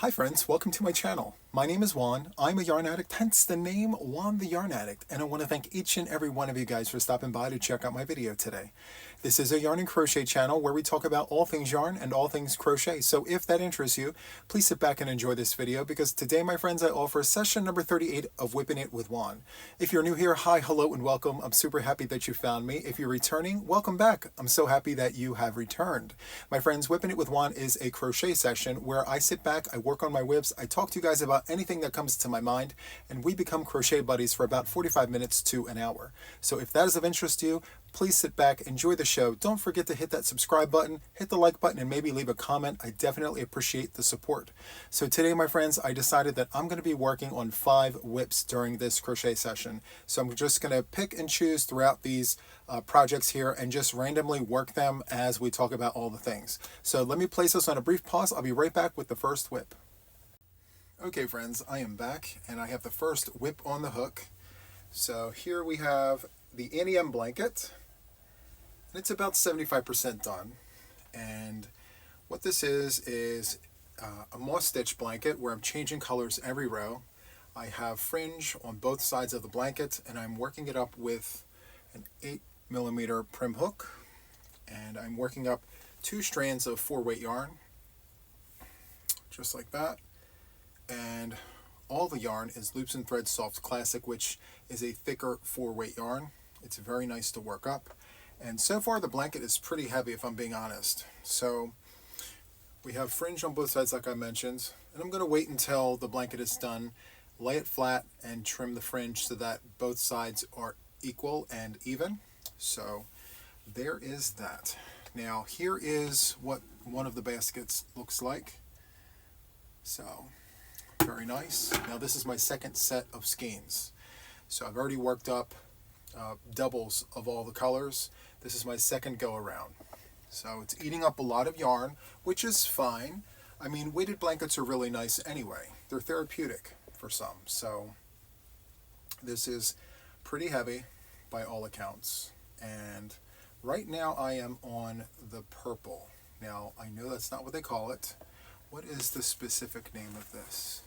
Hi friends, welcome to my channel. My name is Juan. I'm a yarn addict, hence the name Juan the Yarn Addict, and I want to thank each and every one of you guys for stopping by to check out my video today. This is a yarn and crochet channel where we talk about all things yarn and all things crochet, so if that interests you, please sit back and enjoy this video because today, my friends, I offer session number 38 of WIP'n IT with Juan. If you're new here, hi, hello, and welcome. I'm super happy that you found me. If you're returning, welcome back. I'm so happy that you have returned. My friends, WIP'n IT with Juan is a crochet session where I sit back, I work on my WIPs, I talk to you guys about anything that comes to my mind, and we become crochet buddies for about 45 minutes to an hour. So if that is of interest to you, please sit back, enjoy the show. Don't forget to hit that subscribe button, hit the like button, and maybe leave a comment. I definitely appreciate the support. So today, my friends, I decided that I'm going to be working on 5 WIPs during this crochet session. So I'm just going to pick and choose throughout these projects here and just randomly work them as we talk about all the things. So let me place this on a brief pause. I'll be right back with the first WIP. Okay, friends, I am back, and I have the first WIP on the hook. So here we have the Annie M blanket. It's about 75% done, and what this is a moss stitch blanket where I'm changing colors every row. I have fringe on both sides of the blanket, and I'm working it up with an 8mm prim hook, and I'm working up 2 strands of 4-weight yarn, just like that. And all the yarn is Loops and Threads Soft Classic, which is a thicker 4-weight yarn. It's very nice to work up. And so far the blanket is pretty heavy, if I'm being honest. So we have fringe on both sides like I mentioned, and I'm going to wait until the blanket is done, lay it flat, and trim the fringe so that both sides are equal and even. So there is that. Now here is what one of the baskets looks like. So very nice. Now this is my second set of skeins. So I've already worked up doubles of all the colors. This is my second go around. So it's eating up a lot of yarn, which is fine. I mean, weighted blankets are really nice anyway. They're therapeutic for some. So this is pretty heavy by all accounts. And right now I am on the purple. Now I know that's not what they call it. What is the specific name of this?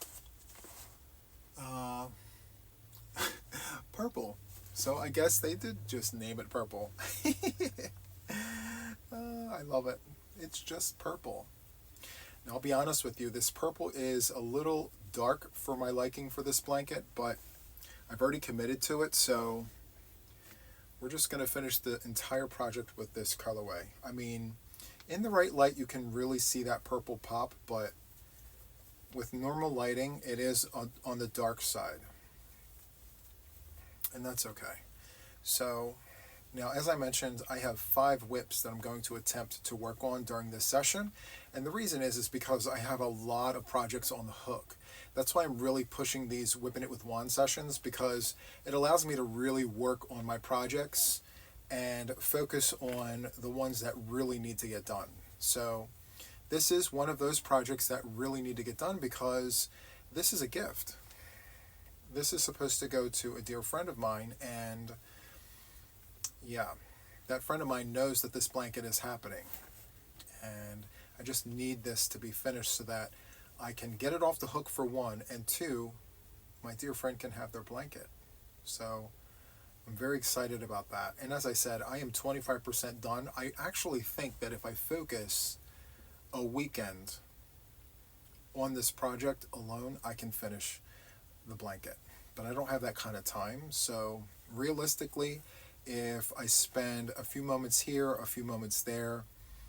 Purple. So I guess they did just name it purple. I love it. It's just purple. Now I'll be honest with you, this purple is a little dark for my liking for this blanket, but I've already committed to it, so we're just going to finish the entire project with this colorway. I mean, in the right light you can really see that purple pop, but with normal lighting it is on the dark side. And that's okay. So now, as I mentioned, I have 5 WIPs that I'm going to attempt to work on during this session. And the reason is because I have a lot of projects on the hook. That's why I'm really pushing these WIP'n IT with Juan sessions, because it allows me to really work on my projects and focus on the ones that really need to get done. So this is one of those projects that really need to get done because this is a gift. This is supposed to go to a dear friend of mine, and yeah, that friend of mine knows that this blanket is happening, and I just need this to be finished so that I can get it off the hook for 1, and 2, my dear friend can have their blanket. So I'm very excited about that. And as I said, I am 25% done. I actually think that if I focus a weekend on this project alone, I can finish the blanket, but I don't have that kind of time. So realistically, if I spend a few moments here, a few moments there,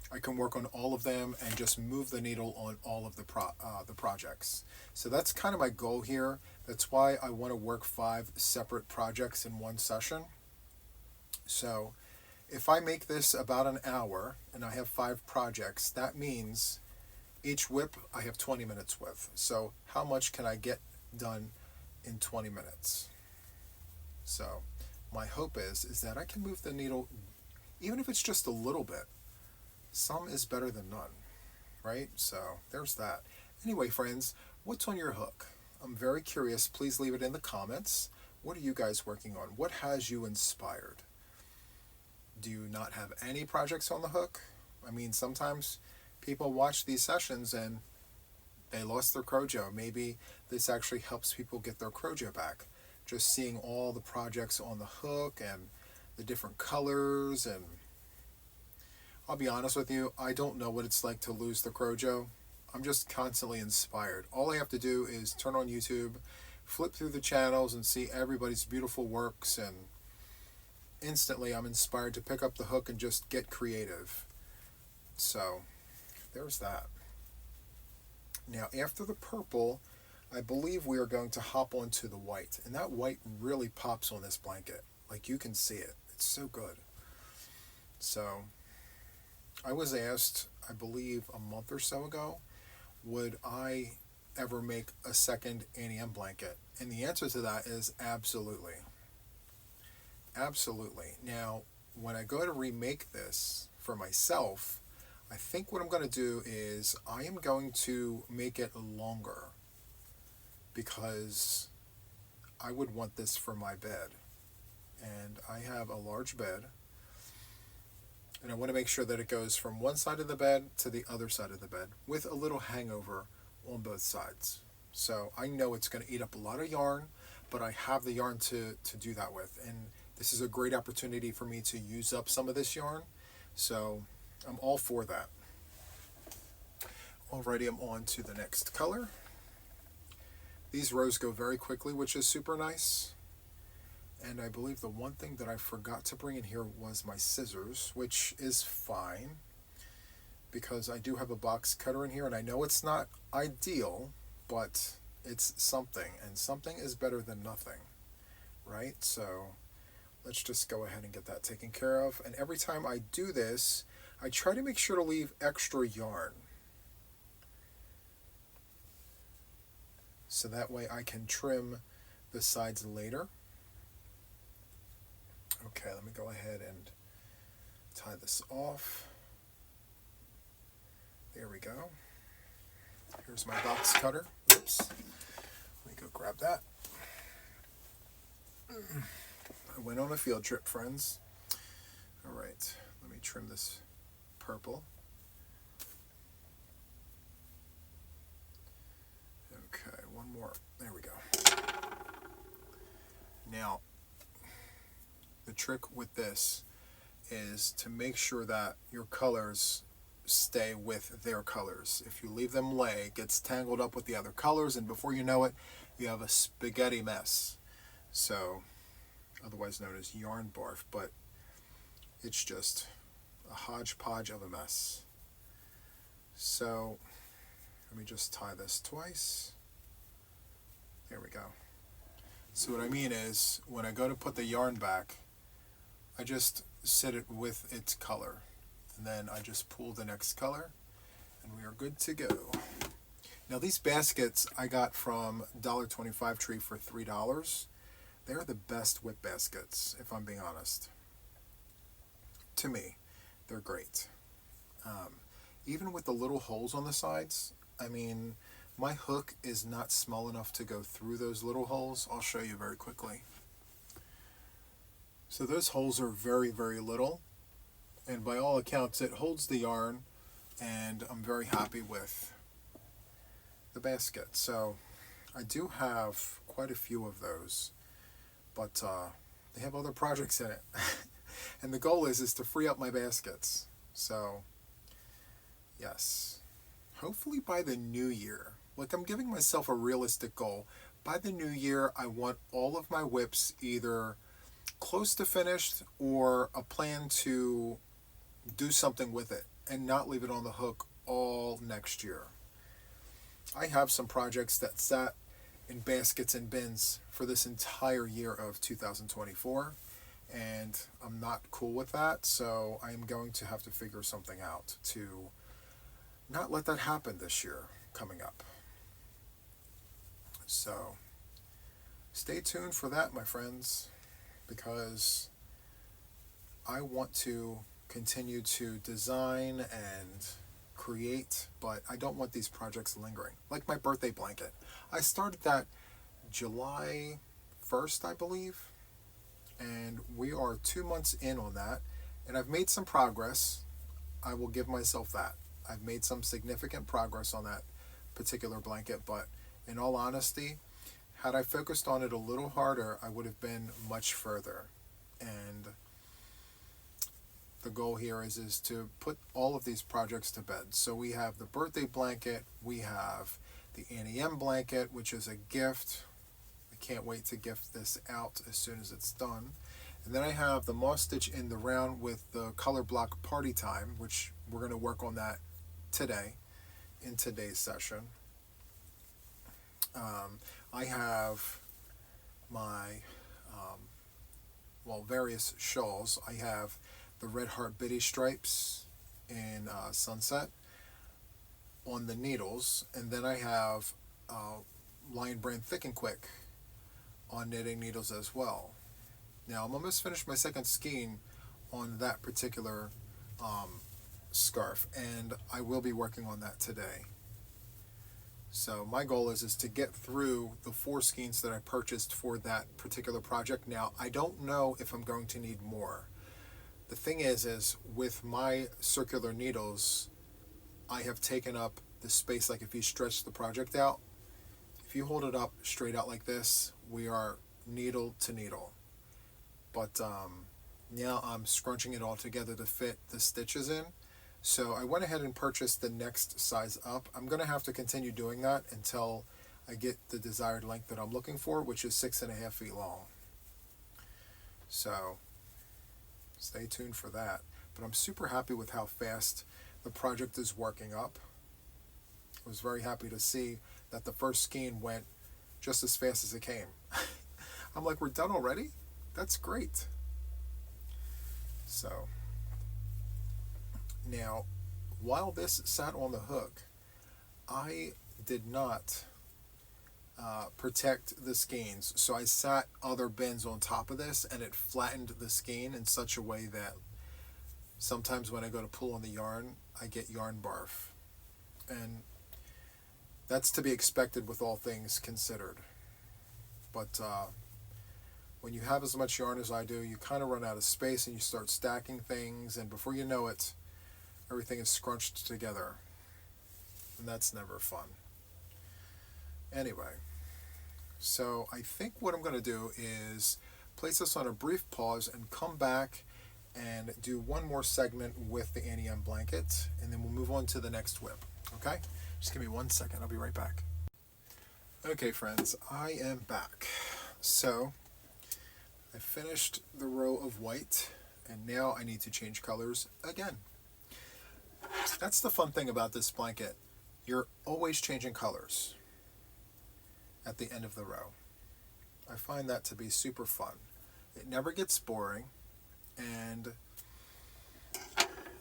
I can work on all of them and just move the needle on all of the projects. So that's kind of my goal here. That's why I want to work 5 separate projects in one session. So if I make this about an hour and I have 5 projects, that means each WIP I have 20 minutes with. So how much can I get done in 20 minutes? So my hope is that I can move the needle, even if it's just a little bit. Some is better than none, right? So there's that. Anyway, friends, what's on your hook? I'm very curious. Please leave it in the comments. What are you guys working on? What has you inspired? Do you not have any projects on the hook? I mean, sometimes people watch these sessions and they lost their Crojo. Maybe this actually helps people get their Crojo back. Just seeing all the projects on the hook and the different colors, and I'll be honest with you, I don't know what it's like to lose the Crojo. I'm just constantly inspired. All I have to do is turn on YouTube, flip through the channels, and see everybody's beautiful works, and instantly I'm inspired to pick up the hook and just get creative. So there's that. Now after the purple, I believe we are going to hop onto the white, and that white really pops on this blanket. Like, you can see it. It's so good. So I was asked, I believe a month or so ago, would I ever make a second Annie M blanket? And the answer to that is absolutely. Absolutely. Now, when I go to remake this for myself, I think what I'm going to do is I am going to make it longer, because I would want this for my bed. And I have a large bed, and I want to make sure that it goes from one side of the bed to the other side of the bed with a little hangover on both sides. So I know it's going to eat up a lot of yarn, but I have the yarn to do that with. And this is a great opportunity for me to use up some of this yarn. So I'm all for that. Alrighty, I'm on to the next color. These rows go very quickly, which is super nice. And I believe the one thing that I forgot to bring in here was my scissors, which is fine, because I do have a box cutter in here, and I know it's not ideal, but it's something, and something is better than nothing, right? So let's just go ahead and get that taken care of. And every time I do this, I try to make sure to leave extra yarn, so that way I can trim the sides later. Okay, let me go ahead and tie this off. There we go. Here's my box cutter. Oops. Let me go grab that. I went on a field trip, friends. All right, let me trim this purple. Okay, one more. There we go. Now, the trick with this is to make sure that your colors stay with their colors. If you leave them lay, it gets tangled up with the other colors, and before you know it, you have a spaghetti mess. So, otherwise known as yarn barf, but it's just a hodgepodge of a mess. So, let me just tie this twice. There we go. So what I mean is, when I go to put the yarn back, I just set it with its color, and then I just pull the next color, and we are good to go. Now these baskets I got from $1.25 Tree for $3. They're the best WIP baskets, if I'm being honest. To me, they're great. Even with the little holes on the sides, I mean, my hook is not small enough to go through those little holes. I'll show you very quickly. So those holes are very, very little, and by all accounts it holds the yarn, and I'm very happy with the basket. So I do have quite a few of those, but they have other projects in it. And the goal is to free up my baskets. So yes, hopefully by the new year, like, I'm giving myself a realistic goal. By the new year, I want all of my WIPs either close to finished or a plan to do something with it and not leave it on the hook all next year. I have some projects that sat in baskets and bins for this entire year of 2024, and I'm not cool with that, so I am going to have to figure something out to not let that happen this year coming up. So stay tuned for that, my friends, because I want to continue to design and create, but I don't want these projects lingering. Like my birthday blanket. I started that July 1st, I believe, and we are 2 months in on that, and I've made some progress. I will give myself that. I've made some significant progress on that particular blanket, but in all honesty, had I focused on it a little harder, I would have been much further. And the goal here is to put all of these projects to bed. So we have the birthday blanket, we have the Annie M blanket, which is a gift. I can't wait to gift this out as soon as it's done. And then I have the moss stitch in the round with the color block party time, which we're going to work on that today in today's session. I have my various shawls. I have the Red Heart Biddy stripes in Sunset on the needles, and then I have Lion Brand Thick and Quick on knitting needles as well. Now I'm almost finished my second skein on that particular scarf, and I will be working on that today. So my goal is to get through the 4 skeins that I purchased for that particular project. Now I don't know if I'm going to need more. The thing is with my circular needles, I have taken up the space. Like if you stretch the project out, if you hold it up straight out like this, we are needle to needle. But now I'm scrunching it all together to fit the stitches in. So I went ahead and purchased the next size up. I'm going to have to continue doing that until I get the desired length that I'm looking for, which is 6.5 feet long. So stay tuned for that. But I'm super happy with how fast the project is working up. I was very happy to see that the first skein went just as fast as it came. I'm like, we're done already? That's great. So now, while this sat on the hook, I did not protect the skeins. So I sat other bins on top of this, and it flattened the skein in such a way that sometimes when I go to pull on the yarn, I get yarn barf. And that's to be expected with all things considered. But when you have as much yarn as I do, you kind of run out of space and you start stacking things, and before you know it, everything is scrunched together. And that's never fun. Anyway, so I think what I'm going to do is place this on a brief pause and come back and do one more segment with the Annie M blanket, and then we'll move on to the next WIP. Okay? Just give me 1 second. I'll be right back. Okay, friends, I am back. So I finished the row of white, and now I need to change colors again. That's the fun thing about this blanket. You're always changing colors at the end of the row. I find that to be super fun. It never gets boring, and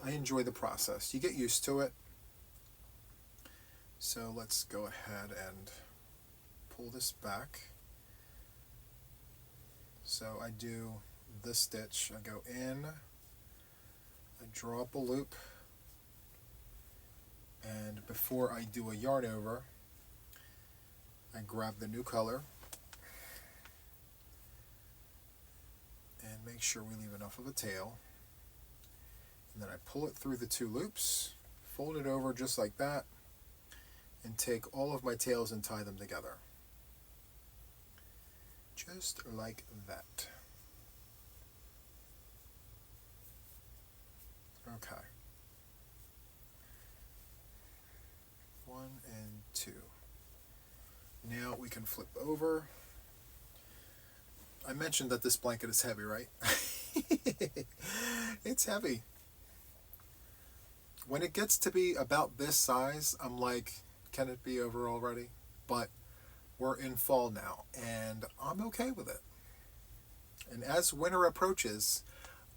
I enjoy the process. You get used to it. So let's go ahead and pull this back. So I do this stitch. I go in, I draw up a loop, and before I do a yarn over, I grab the new color and make sure we leave enough of a tail, and then I pull it through the 2 loops, fold it over just like that, and take all of my tails and tie them together. Just like that. Okay. 1 and 2. Now we can flip over. I mentioned that this blanket is heavy, right? It's heavy. When it gets to be about this size, I'm like, can it be over already? But we're in fall now, and I'm okay with it. And as winter approaches,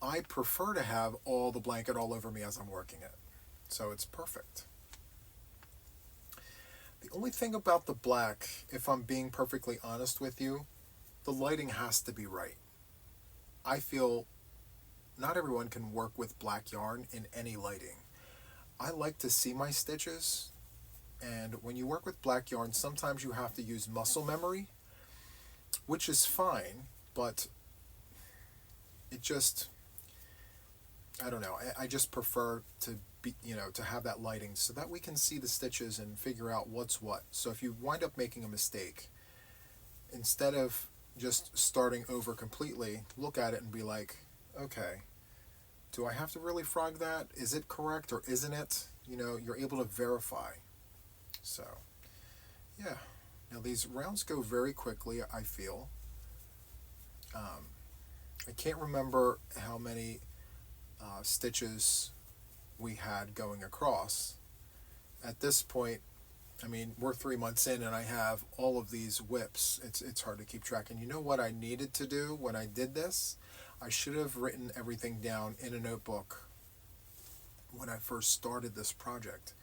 I prefer to have all the blanket all over me as I'm working it. So it's perfect. The only thing about the black, if I'm being perfectly honest with you, the lighting has to be right. I feel not everyone can work with black yarn in any lighting. I like to see my stitches, and when you work with black yarn, sometimes you have to use muscle memory, which is fine, but it just, I don't know, I just prefer to to have that lighting so that we can see the stitches and figure out what's what. So if you wind up making a mistake, instead of just starting over completely, look at it and be like, okay, do I have to really frog that? Is it correct or isn't it? You're able to verify. So, yeah. Now these rounds go very quickly, I feel. I can't remember how many stitches we had going across. At this point, I mean, we're 3 months in and I have all of these WIPs. It's hard to keep track. And you know what I needed to do when I did this? I should have written everything down in a notebook when I first started this project.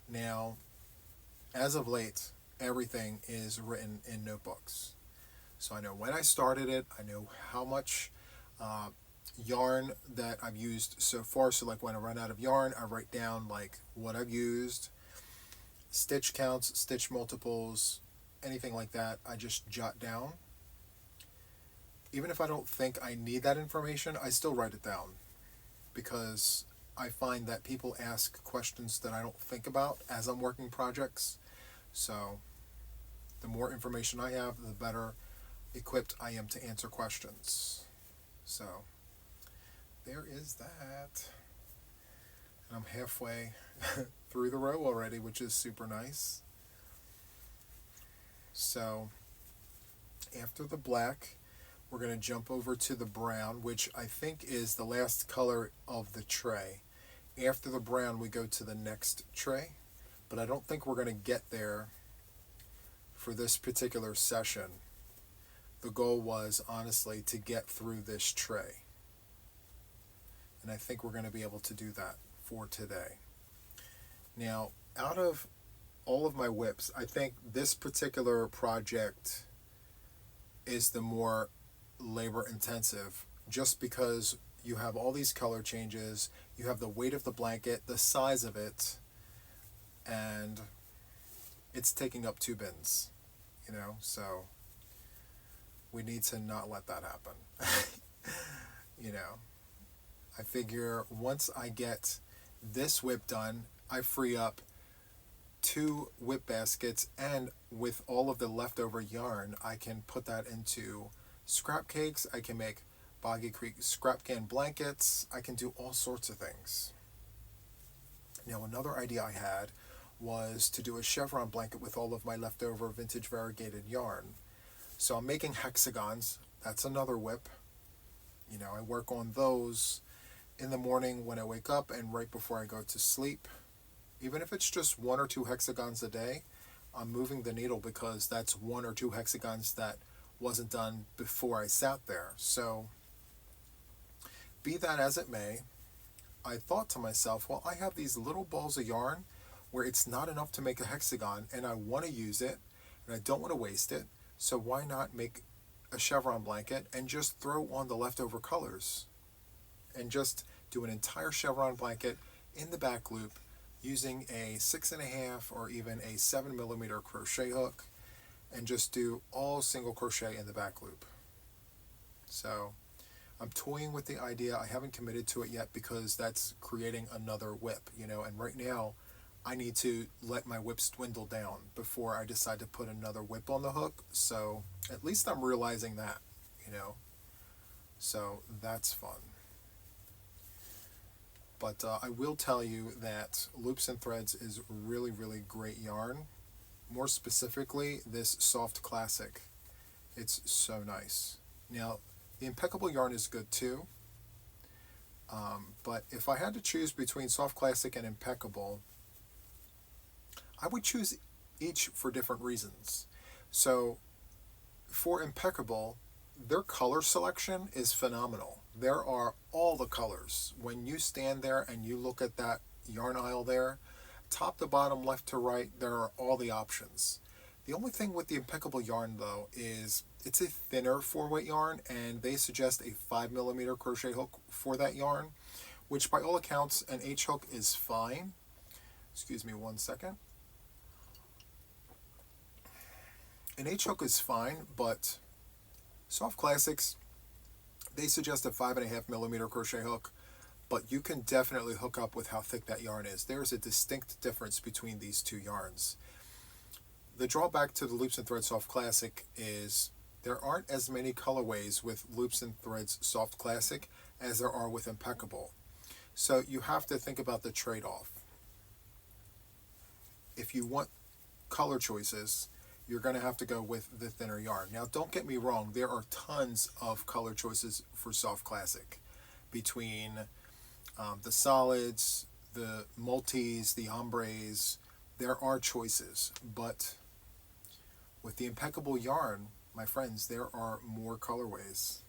Now, as of late, everything is written in notebooks. So I know when I started it, I know how much yarn that I've used so far. So like when I run out of yarn, I write down like what I've used, stitch counts, stitch multiples, anything like that. I just jot down. Even if I don't think I need that information, I still write it down because I find that people ask questions that I don't think about as I'm working projects. So the more information I have, the better equipped I am to answer questions. So there is that. And I'm halfway through the row already, which is super nice. So after the black, we're going to jump over to the brown, which I think is the last color of the tray. After the brown, we go to the next tray, but I don't think we're going to get there for this particular session. The goal was, honestly, to get through this tray. And I think we're going to be able to do that for today. Now, out of all of my WIPs, I think this particular project is the more labor intensive, just because you have all these color changes, you have the weight of the blanket, the size of it, and it's taking up 2 bins, so we need to not let that happen. I figure once I get this WIP done, I free up 2 WIP baskets, and with all of the leftover yarn, I can put that into scrap cakes. I can make Boggy Creek scrap can blankets. I can do all sorts of things. Now, another idea I had was to do a chevron blanket with all of my leftover vintage variegated yarn. So I'm making hexagons. That's another WIP. I work on those in the morning when I wake up and right before I go to sleep. Even if it's just 1 or 2 hexagons a day, I'm moving the needle because that's 1 or 2 hexagons that wasn't done before I sat there. So be that as it may, I thought to myself, well, I have these little balls of yarn where it's not enough to make a hexagon and I want to use it and I don't want to waste it. So why not make a chevron blanket and just throw on the leftover colors and just do an entire chevron blanket in the back loop using a 6.5 or even a 7mm crochet hook, and just do all single crochet in the back loop. So I'm toying with the idea. I haven't committed to it yet because that's creating another WIP, and right now I need to let my WIPs dwindle down before I decide to put another WIP on the hook. So at least I'm realizing that, so that's fun. But I will tell you that Loops and Threads is really, really great yarn. More specifically, this Soft Classic. It's so nice. Now, the Impeccable yarn is good too. But if I had to choose between Soft Classic and Impeccable, I would choose each for different reasons. So, for Impeccable, their color selection is phenomenal. There are all the colors. When you stand there and you look at that yarn aisle there, top to bottom, left to right, there are all the options. The only thing with the Impeccable yarn though is it's a thinner 4-weight yarn, and they suggest a 5mm crochet hook for that yarn, which by all accounts an H hook is fine. Excuse me 1 second. An H hook is fine, but Soft Classics, they suggest a 5.5mm crochet hook. but you can definitely hook up with how thick that yarn is. There's a distinct difference between these two yarns. The drawback to the Loops and Threads Soft Classic is there aren't as many colorways with Loops and Threads Soft Classic as there are with Impeccable. So you have to think about the trade-off. If you want color choices, you're going to have to go with the thinner yarn. Now, don't get me wrong, there are tons of color choices for Soft Classic between the solids, the multis, the ombres. There are choices, but with the Impeccable yarn, my friends, there are more colorways.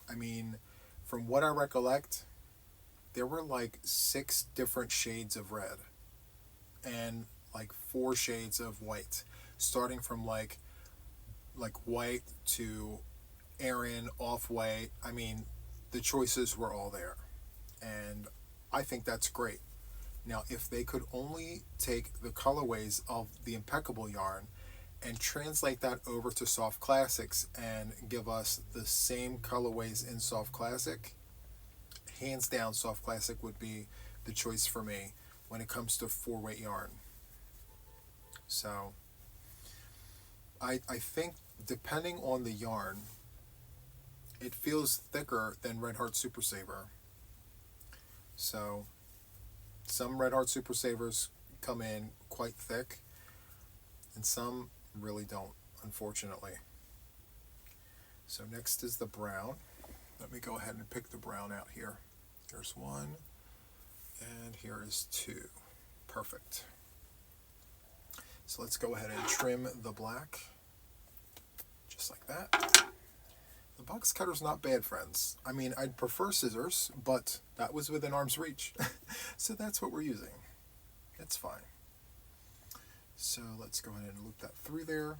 I mean, from what I recollect, there were like 6 different shades of red and like 4 shades of white, starting from like white to Aran, off-white. I mean, the choices were all there, and I think that's great. Now, if they could only take the colorways of the Impeccable yarn and translate that over to Soft Classics and give us the same colorways in Soft Classic, hands down, Soft Classic would be the choice for me when it comes to 4-weight yarn. So I think depending on the yarn, it feels thicker than Red Heart Super Saver. So some Red Heart Super Savers come in quite thick, and some really don't, unfortunately. So next is the brown. Let me go ahead and pick the brown out here. Here's 1, and here is 2. Perfect. So let's go ahead and trim the black, just like that. The box cutter's not bad, friends. I mean, I'd prefer scissors, but that was within arm's reach. So that's what we're using. It's fine. So let's go ahead and loop that through there.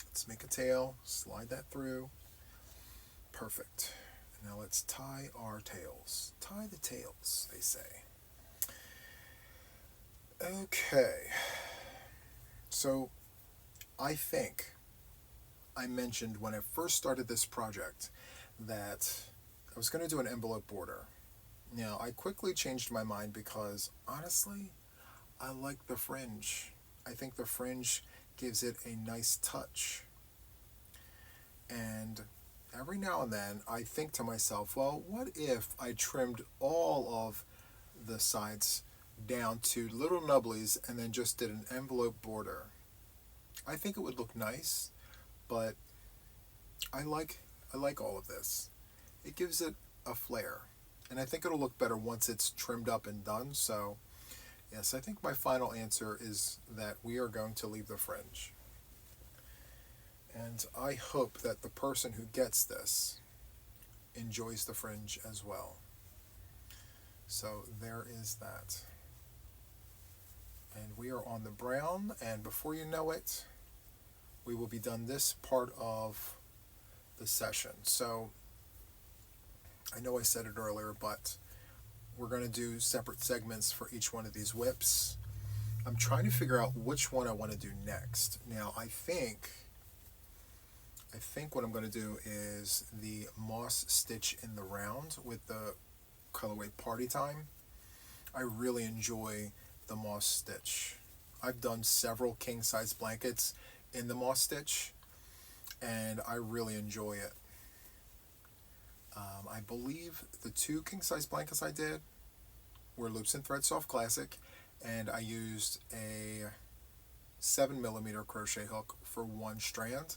Let's make a tail, slide that through. Perfect. Now let's tie our tails. Tie the tails, they say. Okay. So I think I mentioned when I first started this project that I was going to do an envelope border. Now, I quickly changed my mind because, honestly, I like the fringe. I think the fringe gives it a nice touch. And every now and then, I think to myself, well, what if I trimmed all of the sides down to little nubblies and then just did an envelope border? I think it would look nice, but I like all of this. It gives it a flair, and I think it'll look better once it's trimmed up and done. So yes, I think my final answer is that we are going to leave the fringe, and I hope that the person who gets this enjoys the fringe as well. So there is that, and we are on the brown, and before you know it, we will be done this part of the session. So I know I said it earlier, but we're going to do separate segments for each one of these WIPs. I'm trying to figure out which one I want to do next. Now, I think what I'm going to do is the moss stitch in the round with the colorway Party Time. I really enjoy the moss stitch. I've done several king size blankets in the moss stitch, and I really enjoy it. I believe the 2 king size blankets I did were Loops and Threads Soft Classic, and I used a 7mm crochet hook for 1 strand.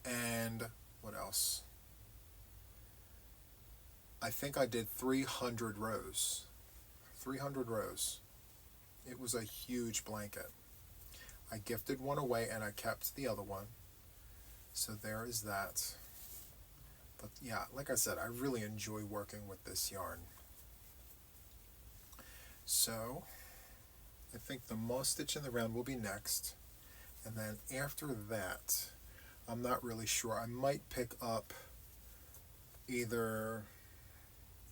And what else? I think I did 300 rows. 300 rows. It was a huge blanket. I gifted one away and I kept the other one. So there is that. But yeah, like I said, I really enjoy working with this yarn. So I think the moss stitch in the round will be next. And then after that, I'm not really sure. I might pick up either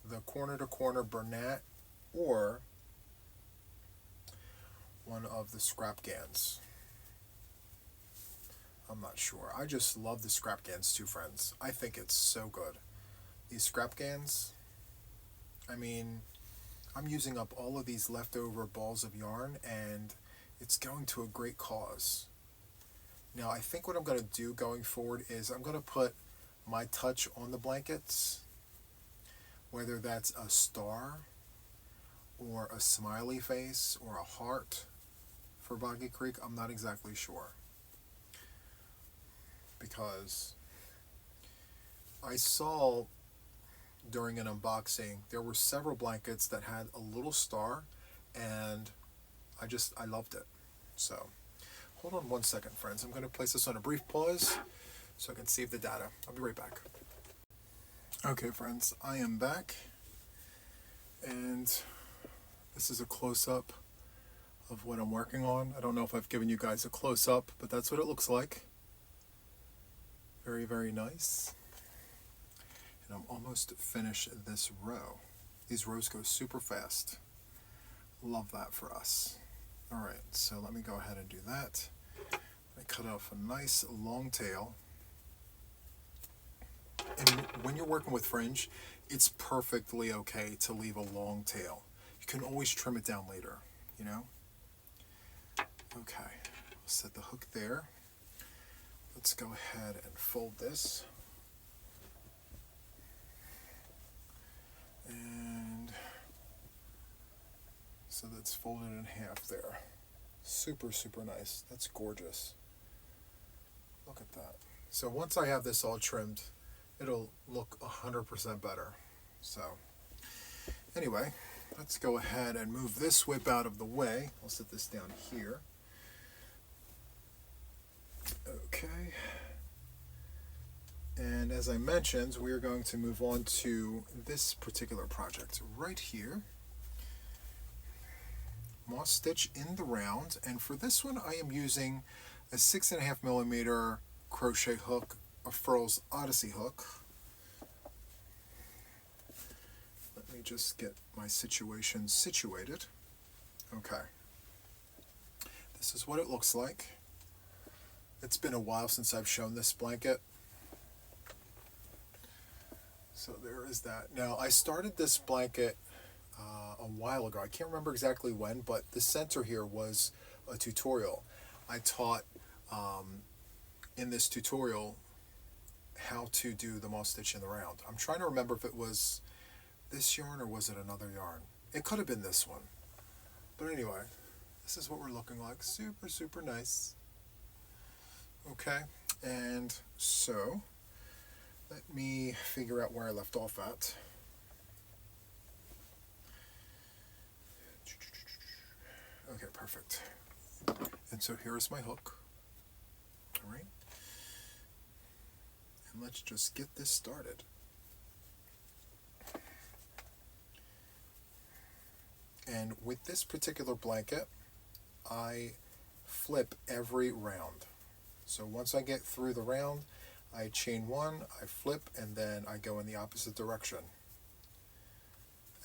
the corner to corner Bernat or one of the scrap gans. I'm not sure. I just love the scrap gans too, friends. I think it's so good. These scrap gans, I mean, I'm using up all of these leftover balls of yarn, and it's going to a great cause. Now, I think what I'm going to do going forward is I'm going to put my touch on the blankets, whether that's a star or a smiley face or a heart for Boggy Creek. I'm not exactly sure, because I saw during an unboxing there were several blankets that had a little star, and I loved it. So hold on one second, friends. I'm going to place this on a brief pause so I can save the data. I'll be right back. Okay, friends, I am back, and this is a close-up of what I'm working on. I don't know if I've given you guys a close-up, but that's what it looks like. Very, very nice. And I'm almost finished this row. These rows go super fast. Love that for us. All right, so let me go ahead and do that. I cut off a nice long tail. And when you're working with fringe, it's perfectly okay to leave a long tail. You can always trim it down later, you know? Okay, I'll set the hook there. Let's go ahead and fold this. And so that's folded in half there. Super, super nice. That's gorgeous. Look at that. So once I have this all trimmed, it'll look 100% better. So anyway, let's go ahead and move this WIP out of the way. I'll set this down here. Okay. And as I mentioned, we are going to move on to this particular project right here. Moss stitch in the round, and for this one I am using a 6.5mm crochet hook, a Furls Odyssey hook. Let me just get my situation situated. Okay. This is what it looks like. It's been a while since I've shown this blanket. So there is that. Now, I started this blanket a while ago. I can't remember exactly when, but the center here was a tutorial. I taught in this tutorial how to do the moss stitch in the round. I'm trying to remember if it was this yarn or was it another yarn. It could have been this one. But anyway, this is what we're looking like. Super, super nice. Okay, and so let me figure out where I left off at. Okay, perfect. And so here's my hook. All right. And let's just get this started. And with this particular blanket, I flip every round. So once I get through the round, I chain one, I flip, and then I go in the opposite direction.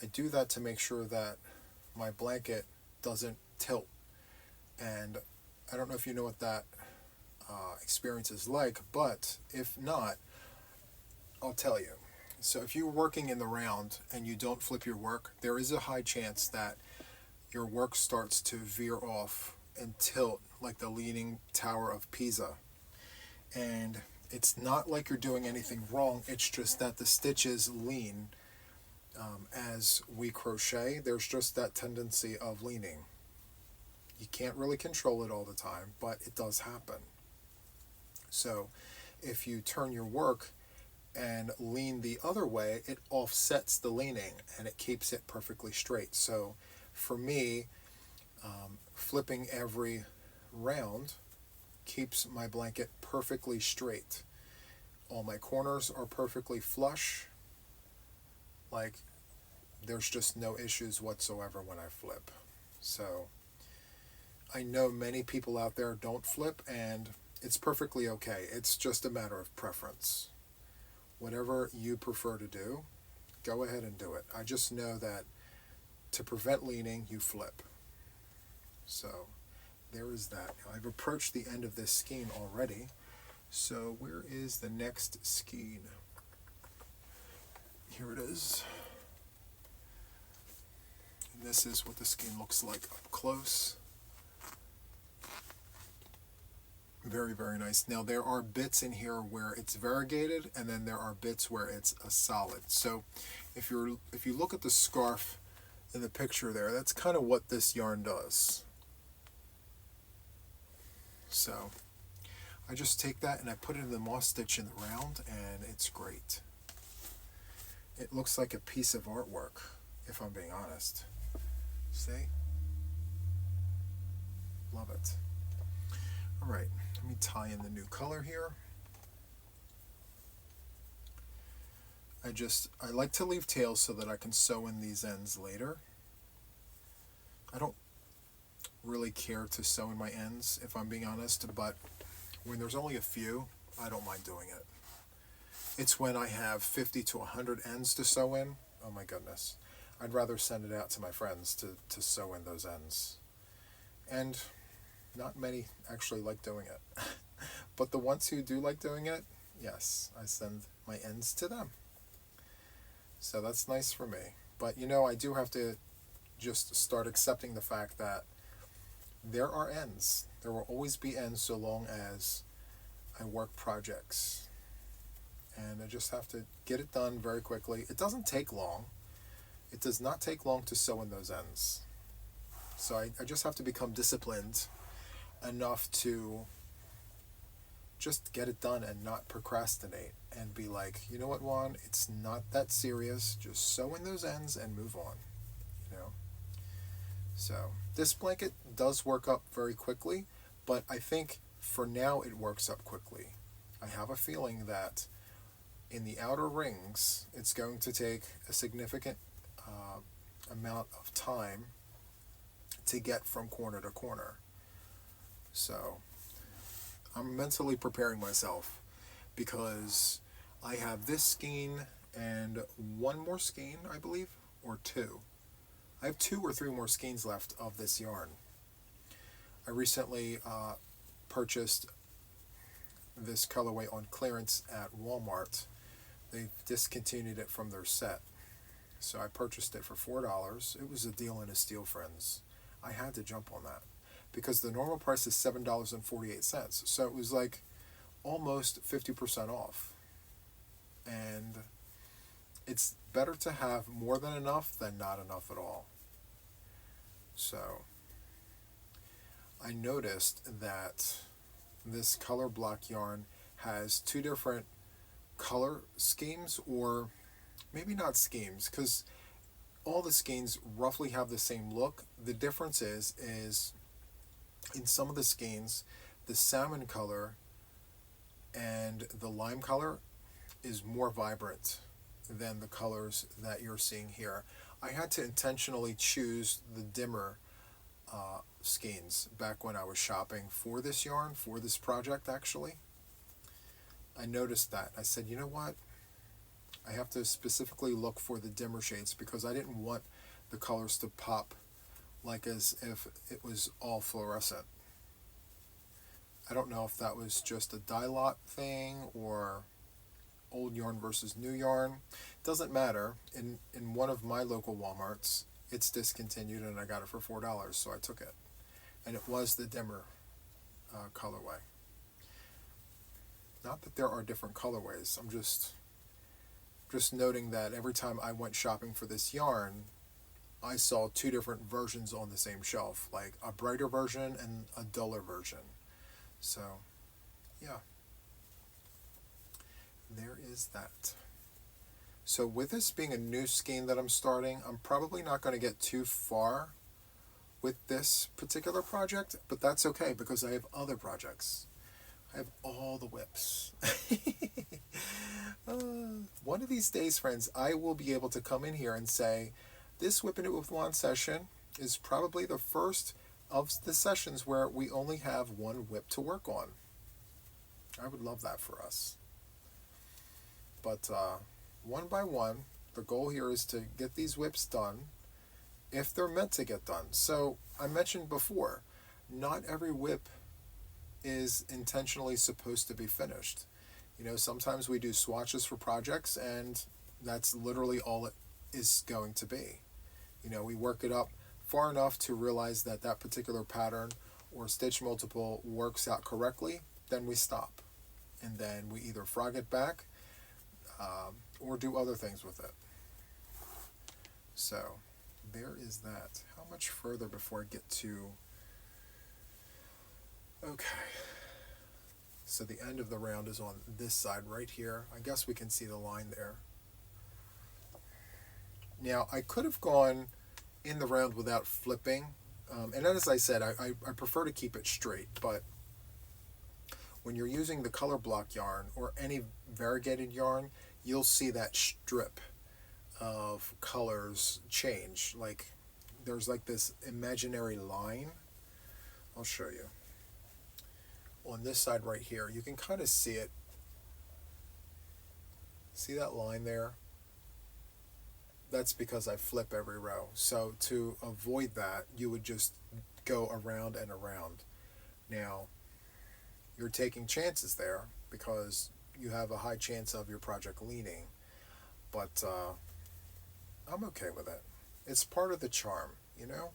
I do that to make sure that my blanket doesn't tilt. And I don't know if you know what that experience is like, but if not, I'll tell you. So if you're working in the round and you don't flip your work, there is a high chance that your work starts to veer off and tilt like the Leaning Tower of Pisa. And it's not like you're doing anything wrong, it's just that the stitches lean. As we crochet, there's just that tendency of leaning. You can't really control it all the time, but it does happen. So if you turn your work and lean the other way, it offsets the leaning and it keeps it perfectly straight. So for me, flipping every round keeps my blanket perfectly straight. All my corners are perfectly flush. Like, there's just no issues whatsoever when I flip. So I know many people out there don't flip, and it's perfectly okay. It's just a matter of preference. Whatever you prefer to do, go ahead and do it. I just know that to prevent leaning, you flip. So there is that. Now, I've approached the end of this skein already. So where is the next skein? Here it is. This is what the skein looks like up close. Very, very nice. Now there are bits in here where it's variegated, and then there are bits where it's a solid. So if you look at the scarf in the picture there, that's kind of what this yarn does. So I just take that and I put it in the moss stitch in the round, and it's great. It looks like a piece of artwork, if I'm being honest. See? Love it. All right, let me tie in the new color here. I like to leave tails so that I can sew in these ends later. I don't really care to sew in my ends, if I'm being honest, but when there's only a few, I don't mind doing it. It's when I have 50 to 100 ends to sew in, oh my goodness. I'd rather send it out to my friends to sew in those ends. And not many actually like doing it. But the ones who do like doing it, yes, I send my ends to them. So that's nice for me. But you know, I do have to just start accepting the fact that there are ends. There will always be ends so long as I work projects. And I just have to get it done very quickly. It doesn't take long. It does not take long to sew in those ends. So I just have to become disciplined enough to just get it done and not procrastinate and be like, you know what, Juan, it's not that serious. Just sew in those ends and move on, you know. So this blanket does work up very quickly, but I think for now it works up quickly. I have a feeling that in the outer rings, it's going to take a significant amount of time to get from corner to corner. So I'm mentally preparing myself because I have this skein and one more skein, I believe, or two. I have 2 or 3 more skeins left of this yarn. I recently purchased this colorway on clearance at Walmart. They've discontinued it from their set. So I purchased it for $4. It was a deal in a steal, friends. I had to jump on that because the normal price is $7.48. So it was like almost 50% off. And it's better to have more than enough than not enough at all. So I noticed that this color block yarn has 2 different color schemes, or maybe not schemes, because all the skeins roughly have the same look. The difference is in some of the skeins, the salmon color and the lime color is more vibrant than the colors that you're seeing here. I had to intentionally choose the dimmer skeins back when I was shopping for this yarn, for this project actually. I noticed that. I said, you know what? I have to specifically look for the dimmer shades because I didn't want the colors to pop like as if it was all fluorescent. I don't know if that was just a dye lot thing or old yarn versus new yarn. Doesn't matter. In one of my local Walmarts, it's discontinued and I got it for $4, so I took it. And it was the dimmer colorway. Not that there are different colorways. I'm just noting that every time I went shopping for this yarn, I saw 2 different versions on the same shelf, like a brighter version and a duller version. So, yeah. There is that. So with this being a new skein that I'm starting, I'm probably not going to get too far with this particular project, but that's okay because I have other projects. I have all the WIPs. One of these days, friends, I will be able to come in here and say, this WIPn IT with Juan session is probably the first of the sessions where we only have one WIP to work on. I would love that for us. But one by one, the goal here is to get these WIPs done if they're meant to get done. So I mentioned before, not every WIP is intentionally supposed to be finished. You know, sometimes we do swatches for projects and that's literally all it is going to be. You know, we work it up far enough to realize that that particular pattern or stitch multiple works out correctly, then we stop. And then we either frog it back or do other things with it. So there is that. How much further before I get to... Okay. So the end of the round is on this side right here. I guess we can see the line there. Now, I could have gone in the round without flipping. And as I said, I prefer to keep it straight. But when you're using the color block yarn or any variegated yarn, you'll see that strip of colors change. Like, there's like this imaginary line. I'll show you. On this side right here, you can kind of see it. See that line there? That's because I flip every row. So to avoid that, you would just go around and around. Now, you're taking chances there because you have a high chance of your project leaning, but I'm okay with it. It's part of the charm, you know?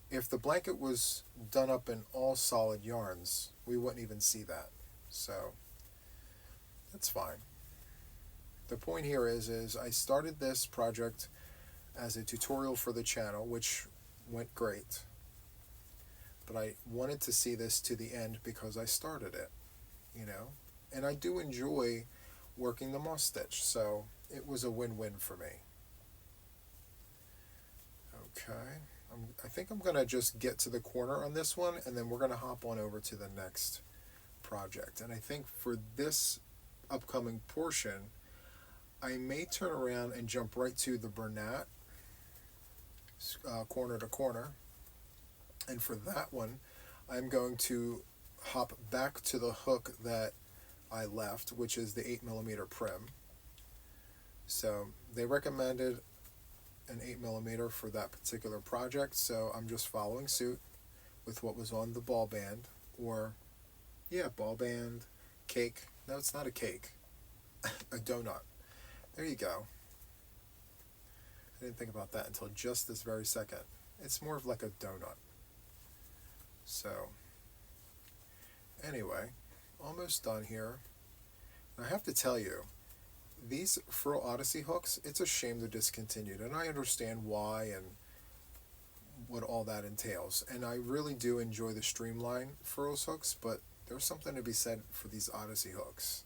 If the blanket was done up in all solid yarns, we wouldn't even see that. So that's fine. The point here is I started this project as a tutorial for the channel, which went great. But I wanted to see this to the end because I started it, you know? And I do enjoy working the moss stitch, so it was a win-win for me. Okay, I think I'm going to just get to the corner on this one, and then we're going to hop on over to the next project. And I think for this upcoming portion, I may turn around and jump right to the Bernat, corner to corner. And for that one, I'm going to hop back to the hook that I left, which is the 8mm prim. So they recommended an 8mm for that particular project, so I'm just following suit with what was on the ball band, or, yeah, ball band, cake. No, it's not a cake. A donut. There you go. I didn't think about that until just this very second. It's more of like a donut. So, anyway, almost done here. I have to tell you, these Furl Odyssey hooks, it's a shame they're discontinued, and I understand why and what all that entails. And I really do enjoy the Streamline Furls hooks, but there's something to be said for these Odyssey hooks.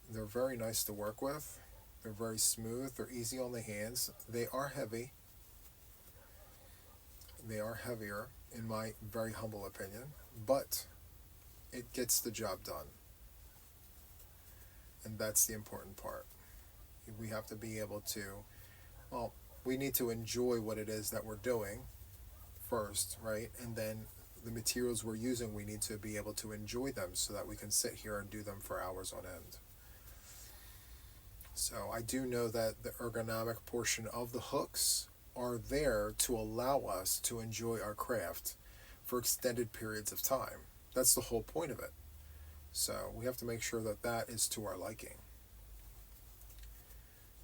They're very nice to work with. They're very smooth. They're easy on the hands. They are heavy. They are heavier, in my very humble opinion, but it gets the job done. And that's the important part. We have to be able to, well, we need to enjoy what it is that we're doing first, right? And then the materials we're using, we need to be able to enjoy them so that we can sit here and do them for hours on end. So I do know that the ergonomic portion of the hooks are there to allow us to enjoy our craft for extended periods of time. That's the whole point of it. So we have to make sure that that is to our liking.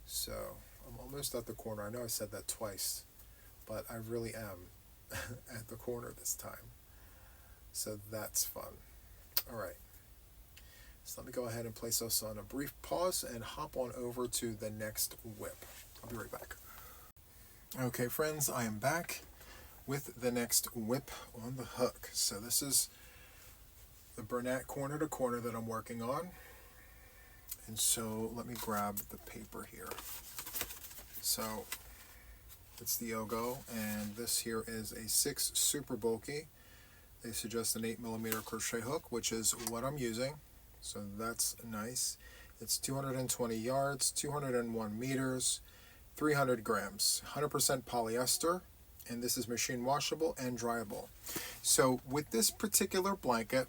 So I'm almost at the corner. I know I said that twice, but I really am at the corner this time. So that's fun. All right. So let me go ahead and place us on a brief pause and hop on over to the next WIP. I'll be right back. Okay, friends, I am back with the next WIP on the hook. So this is the Bernat corner to corner that I'm working on. And so let me grab the paper here. So it's the Ogo, and this here is a 6 super bulky. They suggest an 8mm crochet hook, which is what I'm using. So that's nice. It's 220 yards, 201 meters, 300 grams, 100% polyester, and this is machine washable and dryable. So with this particular blanket,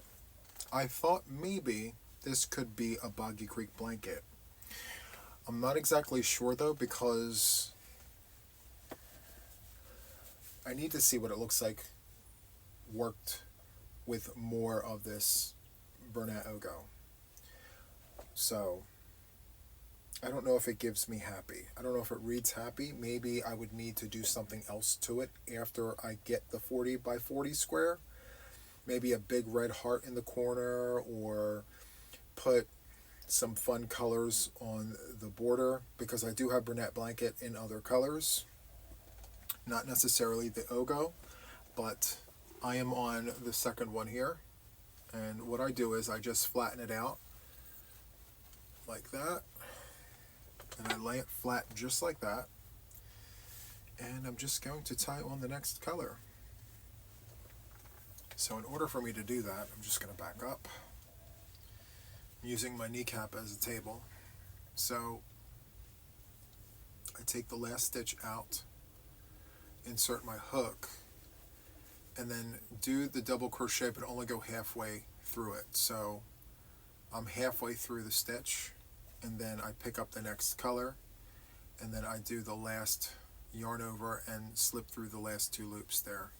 I thought maybe this could be a Boggy Creek blanket. I'm not exactly sure though, because I need to see what it looks like worked with more of this Bernat Ogo. So I don't know if it gives me happy. I don't know if it reads happy. Maybe I would need to do something else to it after I get the 40 by 40 square. Maybe a big red heart in the corner, or put some fun colors on the border, because I do have Bernat blanket in other colors. Not necessarily the Ogo, but I am on the second one here. And what I do is I just flatten it out like that. And I lay it flat just like that. And I'm just going to tie on the next color. So in order for me to do that, I'm just going to back up. I'm using my kneecap as a table. So I take the last stitch out, insert my hook, and then do the double crochet, but only go halfway through it. So I'm halfway through the stitch, and then I pick up the next color, and then I do the last yarn over and slip through the last 2 loops there.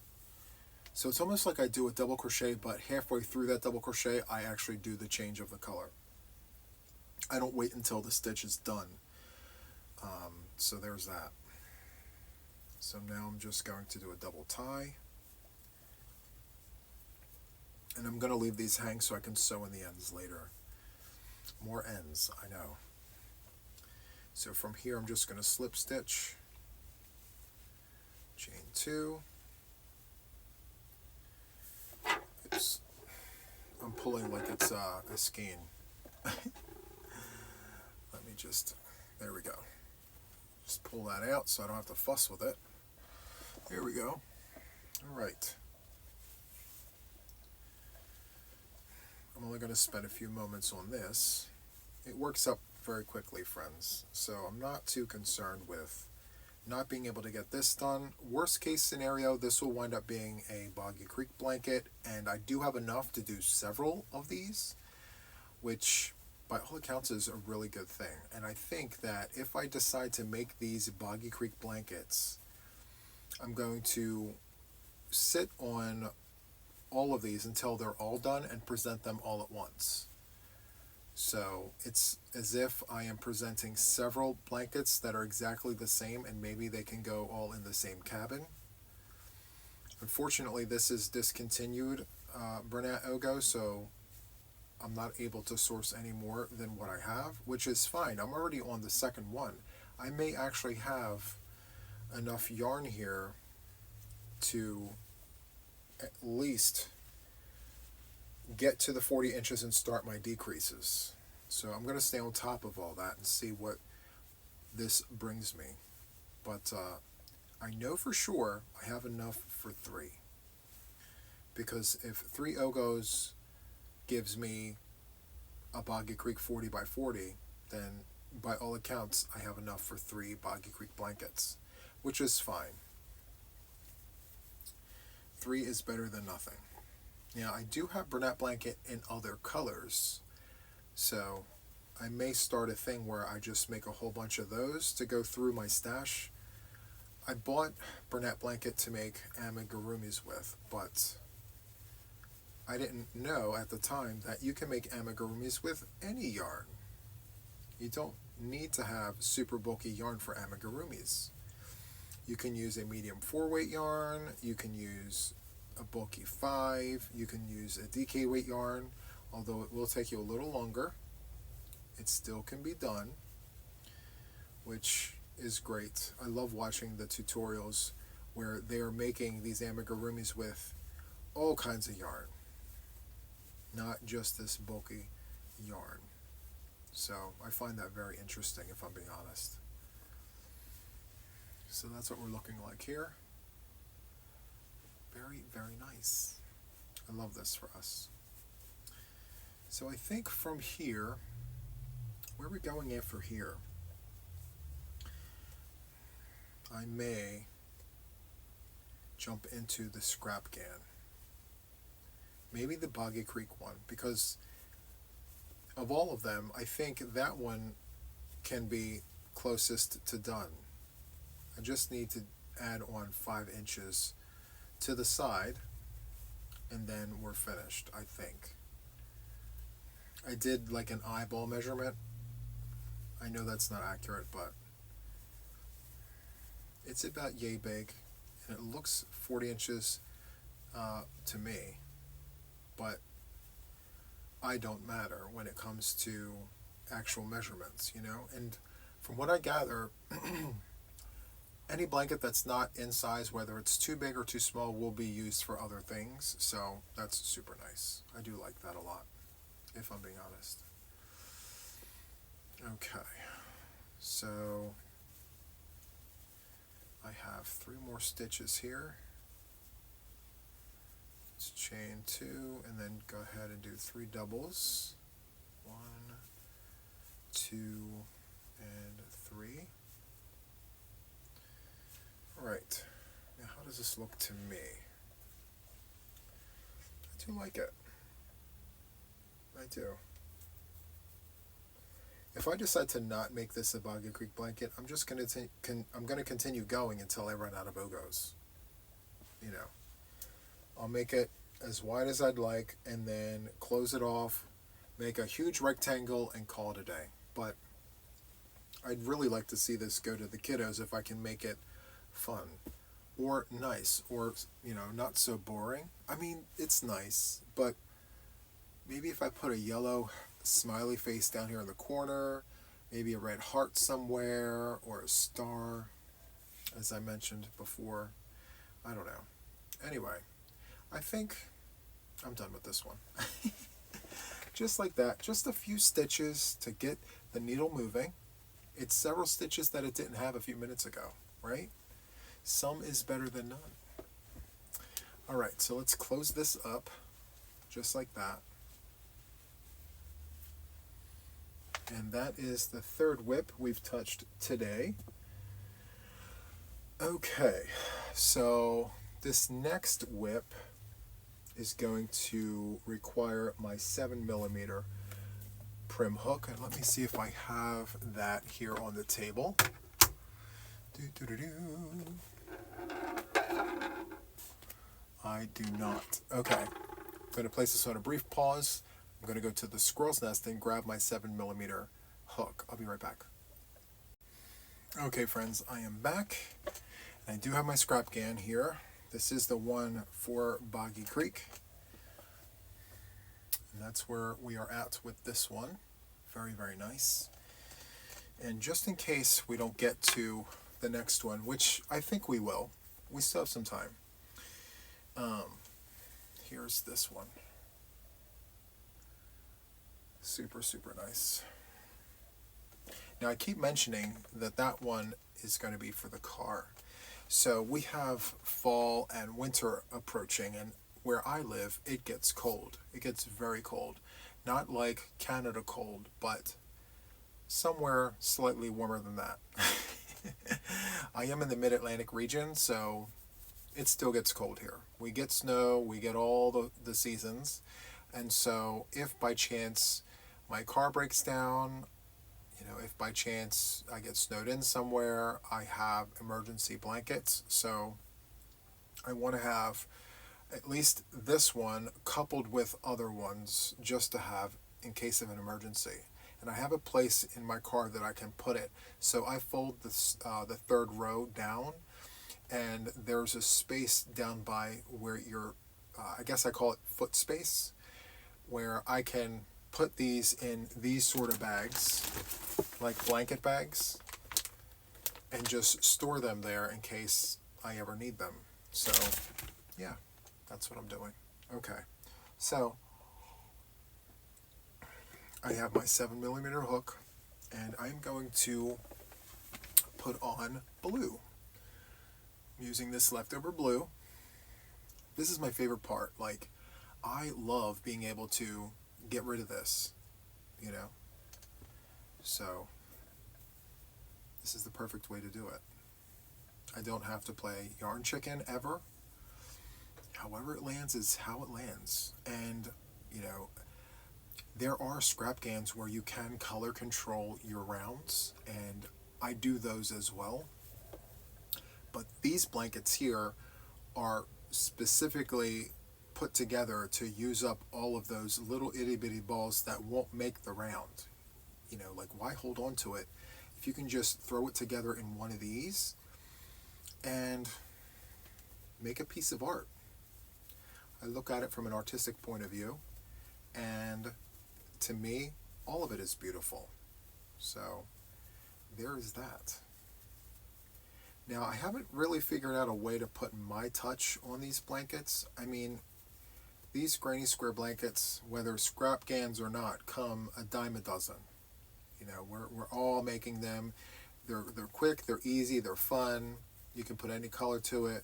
So it's almost like I do a double crochet, but halfway through that double crochet I actually do the change of the color. I don't wait until the stitch is done. So there's that. So now I'm just going to do a double tie, and I'm going to leave these hang so I can sew in the ends later. More ends, I know. So from here I'm just going to slip stitch, chain 2. Oops. I'm pulling like it's a skein. Let me just, there we go. Just pull that out so I don't have to fuss with it. There we go. All right. I'm only going to spend a few moments on this. It works up very quickly, friends, so I'm not too concerned with not being able to get this done. Worst case scenario, this will wind up being a Boggy Creek blanket, and I do have enough to do several of these, which by all accounts is a really good thing. And I think that if I decide to make these Boggy Creek blankets, I'm going to sit on all of these until they're all done and present them all at once. So it's as if I am presenting several blankets that are exactly the same, and maybe they can go all in the same cabin. Unfortunately, this is discontinued Bernat Ogo, so I'm not able to source any more than what I have, which is fine. I'm already on the second one. I may actually have enough yarn here to at least get to the 40 inches and start my decreases. So I'm going to stay on top of all that and see what this brings me. But I know for sure I have enough for 3. Because if 3 Ogos gives me a Boggy Creek 40 by 40, then by all accounts I have enough for 3 Boggy Creek blankets, which is fine. 3 is better than nothing. Now I do have Bernat blanket in other colors, so I may start a thing where I just make a whole bunch of those to go through my stash. I bought Bernat blanket to make amigurumis with, but I didn't know at the time that you can make amigurumis with any yarn. You don't need to have super bulky yarn for amigurumis. You can use a medium 4-weight yarn, you can use a bulky 5, you can use a DK weight yarn, although it will take you a little longer. It still can be done, which is great. I love watching the tutorials where they are making these amigurumis with all kinds of yarn, not just this bulky yarn. So I find that very interesting, if I'm being honest. So that's what we're looking like here. Very, very nice. I love this for us. So I think from here, where are we going after here? I may jump into the scrap GAN. Maybe the Boggy Creek one, because of all of them, I think that one can be closest to done. I just need to add on 5 inches to the side, and then we're finished, I think. I did like an eyeball measurement I know that's not accurate, but it's about yay big, and it looks 40 inches to me, but I don't matter when it comes to actual measurements, you know? And from what I gather, any blanket that's not in size, whether it's too big or too small, will be used for other things, so that's super nice. I do like that a lot, if I'm being honest. Okay, so I have 3 more stitches here. Let's chain 2 and then go ahead and do 3 doubles. 1, 2, and 3. Alright, now how does this look to me? I do like it. I do. If I decide to not make this a Boggy Creek blanket, I'm just going to continue going until I run out of BOGOs. You know, I'll make it as wide as I'd like and then close it off, make a huge rectangle, and call it a day. But I'd really like to see this go to the kiddos if I can make it fun or nice or, you know, not so boring. I mean, it's nice, but maybe if I put a yellow smiley face down here in the corner, maybe a red heart somewhere, or a star, as I mentioned before. I don't know. Anyway, I think I'm done with this one. Just like that, just a few stitches to get the needle moving. It's several stitches that it didn't have a few minutes ago, right? Some is better than none. All right, so let's close this up just like that. And that is the 3rd WIP we've touched today. Okay, so this next WIP is going to require my 7mm prim hook. And let me see if I have that here on the table. I do not. Okay, I'm going to place this on a brief pause. I'm going to go to the squirrel's nest and grab my 7mm hook. I'll be right back. Okay, friends, I am back. And I do have my scrap GAN here. This is the one for Boggy Creek. And that's where we are at with this one. Very, very nice. And just in case we don't get to the next one, which I think we will, we still have some time. Here's this one. Super, super nice. Now I keep mentioning that that one is going to be for the car. So we have fall and winter approaching, and where I live, it gets cold. It gets very cold. Not like Canada cold, but somewhere slightly warmer than that. I am in the mid-Atlantic region, so it still gets cold here. We get snow, we get all the seasons, and so if by chance my car breaks down, you know, if by chance I get snowed in somewhere, I have emergency blankets. So I want to have at least this one coupled with other ones just to have in case of an emergency. And I have a place in my car that I can put it. So I fold this, the 3rd row down, and there's a space down by where your, I guess I call it foot space, where I can put these in these sort of bags, like blanket bags, and just store them there in case I ever need them. So, yeah, that's what I'm doing. Okay, so I have my 7mm hook, and I'm going to put on blue. I'm using this leftover blue. This is my favorite part. Like, I love being able to get rid of this, you know? So, this is the perfect way to do it. I don't have to play yarn chicken ever. However it lands is how it lands. And, you know, there are scrap GANs where you can color control your rounds, and I do those as well. But these blankets here are specifically put together to use up all of those little itty bitty balls that won't make the round. Like, why hold on to it if you can just throw it together in one of these and make a piece of art? I look at it from an artistic point of view, and to me, all of it is beautiful. So there is that. Now, I haven't really figured out a way to put my touch on these blankets. I mean, these Granny Square blankets, whether scrap gans or not, come a dime a dozen. We're all making them. They're quick, they're easy, they're fun. You can put any color to it.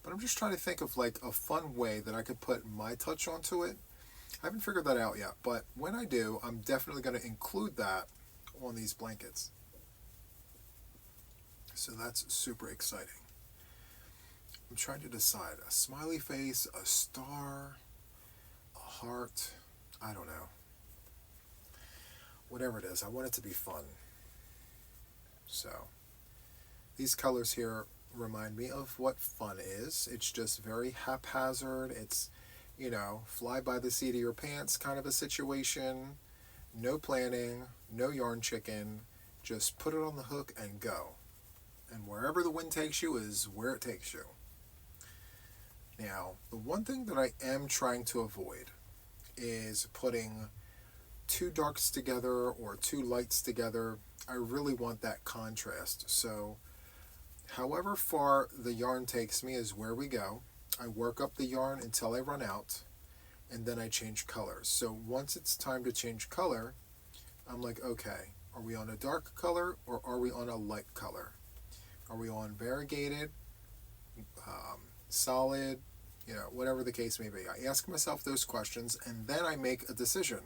But I'm just trying to think of like a fun way that I could put my touch onto it. I haven't figured that out yet, but when I do, I'm definitely going to include that on these blankets. So that's super exciting. I'm trying to decide. A smiley face, a star, a heart. I don't know. Whatever it is, I want it to be fun. So these colors here remind me of what fun is. It's just very haphazard. It's, fly by the seat of your pants kind of a situation. No planning, no yarn chicken. Just put it on the hook and go. And wherever the wind takes you is where it takes you. Now, the one thing that I am trying to avoid is putting two darks together or two lights together. I really want that contrast. So, however far the yarn takes me is where we go. I work up the yarn until I run out, and then I change colors. So once it's time to change color, I'm like, okay, are we on a dark color or are we on a light color? Are we on variegated, solid, whatever the case may be? I ask myself those questions, and then I make a decision.